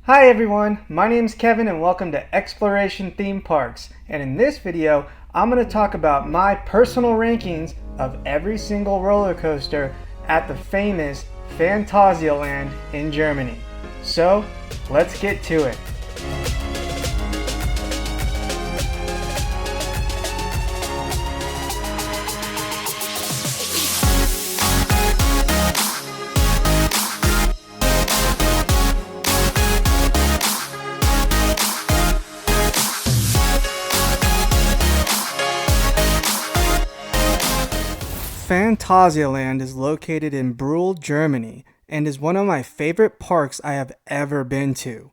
Hi everyone, my name is Kevin and welcome to Exploration Theme Parks. And in this video, I'm going to talk about my personal rankings of every single roller coaster at the famous Phantasialand in Germany. So, let's get to it. Phantasialand is located in Brühl, Germany, and is one of my favorite parks I have ever been to.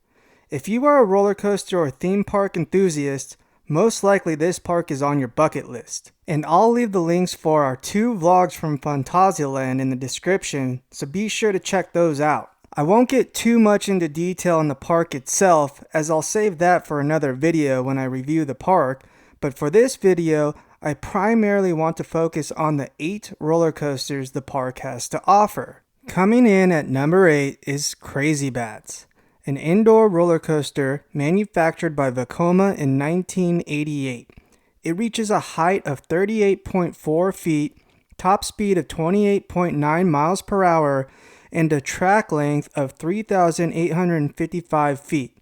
If you are a roller coaster or theme park enthusiast, most likely this park is on your bucket list. And I'll leave the links for our 2 vlogs from Phantasialand in the description, so be sure to check those out. I won't get too much into detail on the park itself, as I'll save that for another video when I review the park, but for this video, I primarily want to focus on the 8 roller coasters the park has to offer. Coming in at number 8 is Crazy Bats, an indoor roller coaster manufactured by Vekoma in 1988. It reaches a height of 38.4 feet, top speed of 28.9 miles per hour, and a track length of 3,855 feet.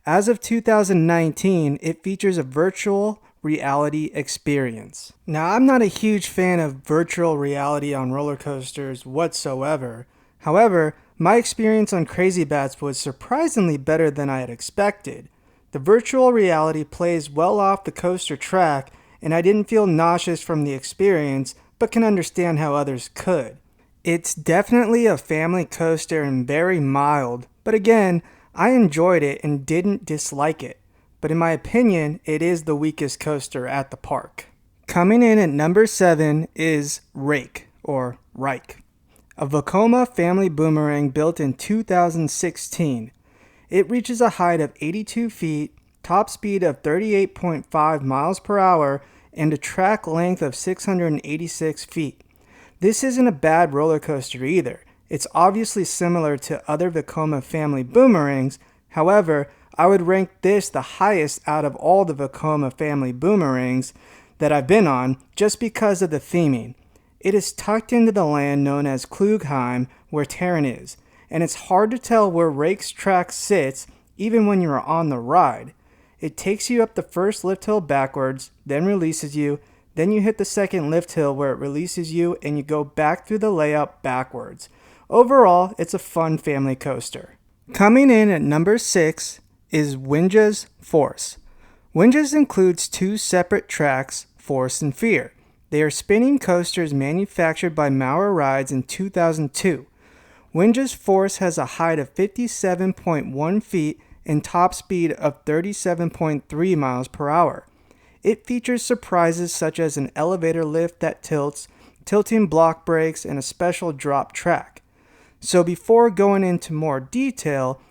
As of 2019, it features a virtual reality experience. Now, I'm not a huge fan of virtual reality on roller coasters whatsoever. However, my experience on Crazy Bats was surprisingly better than I had expected. The virtual reality plays well off the coaster track, and I didn't feel nauseous from the experience, but can understand how others could. It's definitely a family coaster and very mild, but again, I enjoyed it and didn't dislike it. But in my opinion, it is the weakest coaster at the park. Coming in at number 7 is Rake, or Reich, a Vekoma family boomerang built in 2016. It reaches a height of 82 feet, top speed of 38.5 miles per hour, and a track length of 686 feet. This isn't a bad roller coaster either. It's obviously similar to other Vekoma family boomerangs. However, I would rank this the highest out of all the Vekoma family boomerangs that I've been on just because of the theming. It is tucked into the land known as Klugheim, where Taron is, and it's hard to tell where Rake's track sits even when you are on the ride. It takes you up the first lift hill backwards, then releases you, then you hit the second lift hill where it releases you and you go back through the layout backwards. Overall, it's a fun family coaster. Coming in at number 6 is Winja's Force. Winja's includes 2 separate tracks, Force and Fear. They are spinning coasters manufactured by Maurer Rides in 2002. Winja's Force has a height of 57.1 feet and top speed of 37.3 miles per hour. It features surprises such as an elevator lift that tilts, tilting block brakes, and a special drop track. So before going into more detail,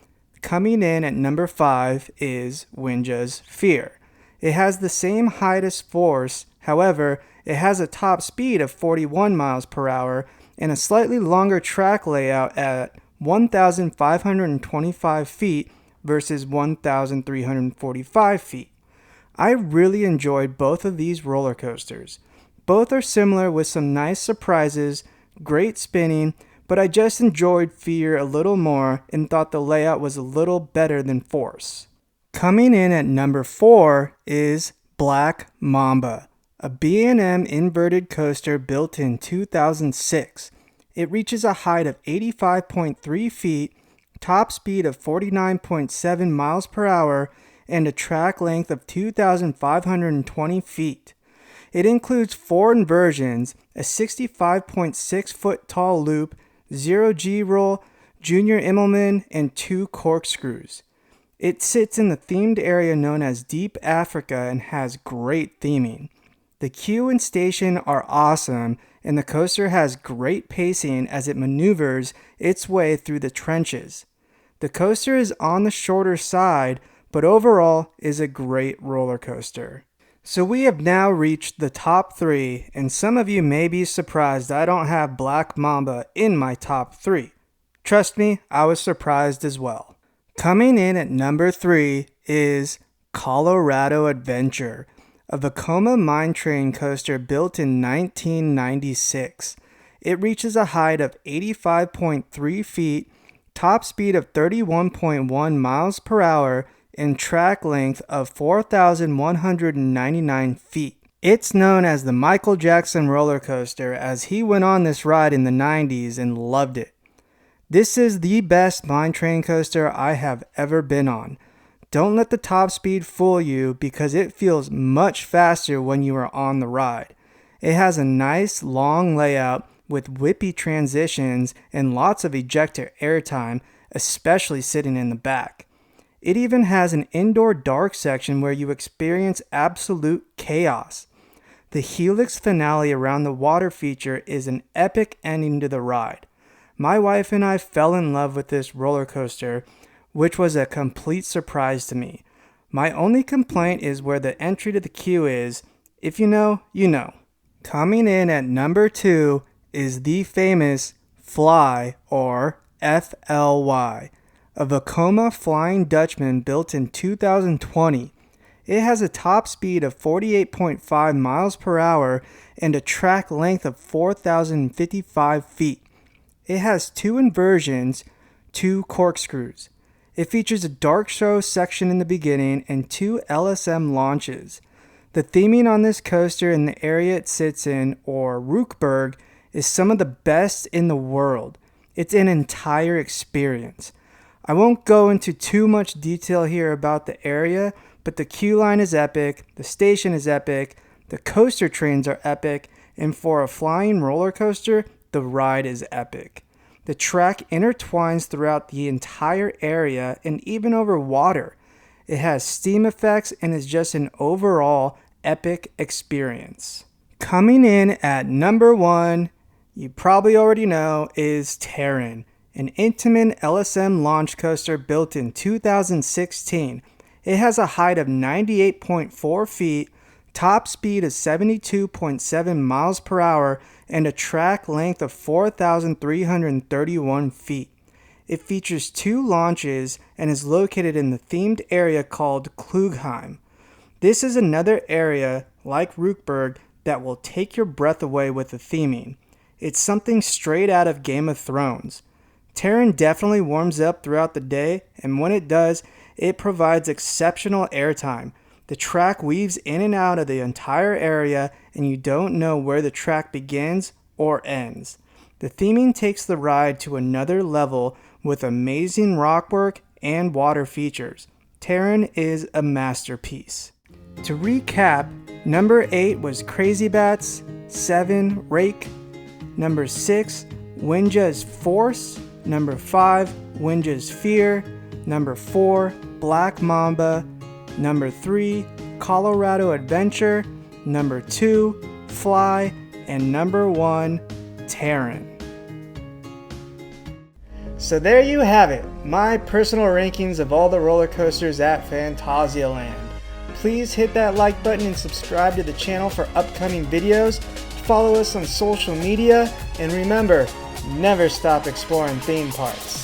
coming in at number 5 is Winja's Fear. It has the same height as Force, however, it has a top speed of 41 miles per hour and a slightly longer track layout at 1,525 feet versus 1,345 feet. I really enjoyed both of these roller coasters. Both are similar with some nice surprises, great spinning, but I just enjoyed Fear a little more and thought the layout was a little better than Force. Coming in at number 4 is Black Mamba, a B&M inverted coaster built in 2006. It reaches a height of 85.3 feet, top speed of 49.7 miles per hour, and a track length of 2,520 feet. It includes 4 inversions, a 65.6 foot tall loop, 0 G-roll, Junior Immelman, and 2 corkscrews. It sits in the themed area known as Deep Africa and has great theming. The queue and station are awesome, and the coaster has great pacing as it maneuvers its way through the trenches. The coaster is on the shorter side, but overall is a great roller coaster. So we have now reached the top 3, and some of you may be surprised I don't have Black Mamba in my top 3. Trust me, I was surprised as well. Coming in at number 3 is Colorado Adventure, a Vekoma mine train coaster built in 1996. It reaches a height of 85.3 feet, top speed of 31.1 miles per hour, and track length of 4,199 feet. It's known as the Michael Jackson roller coaster, as he went on this ride in the 90s and loved it. This is the best mine train coaster I have ever been on. Don't let the top speed fool you, because it feels much faster when you are on the ride. It has a nice long layout with whippy transitions and lots of ejector airtime, especially sitting in the back. It even has an indoor dark section where you experience absolute chaos. The Helix finale around the water feature is an epic ending to the ride. My wife and I fell in love with this roller coaster, which was a complete surprise to me. My only complaint is where the entry to the queue is. If you know, you know. Coming in at number 2 is the famous Fly, or FLY, a Vekoma Flying Dutchman built in 2020. It has a top speed of 48.5 miles per hour and a track length of 4,055 feet. It has 2 inversions, 2 corkscrews. It features a dark show section in the beginning and 2 LSM launches. The theming on this coaster and the area it sits in, or Rookburg, is some of the best in the world. It's an entire experience. I won't go into too much detail here about the area, but the queue line is epic, the station is epic, the coaster trains are epic, and for a flying roller coaster, the ride is epic. The track intertwines throughout the entire area and even over water. It has steam effects and is just an overall epic experience. Coming in at number 1, you probably already know, is Taron, an Intamin LSM launch coaster built in 2016. It has a height of 98.4 feet, top speed of 72.7 miles per hour, and a track length of 4,331 feet. It features 2 launches and is located in the themed area called Klugheim. This is another area, like Rookburg, that will take your breath away with the theming. It's something straight out of Game of Thrones. Taron definitely warms up throughout the day, and when it does, it provides exceptional airtime. The track weaves in and out of the entire area, and you don't know where the track begins or ends. The theming takes the ride to another level with amazing rockwork and water features. Taron is a masterpiece. To recap, number 8 was Crazy Bats, 7, Rake, number 6, Winja's Force, number 5, Winja's Fear, number 4, Black Mamba, number 3, Colorado Adventure, number 2, Fly, and number 1, Taron. So there you have it, my personal rankings of all the roller coasters at Phantasialand. Please hit that like button and subscribe to the channel for upcoming videos. Follow us on social media, and remember, never stop exploring theme parks.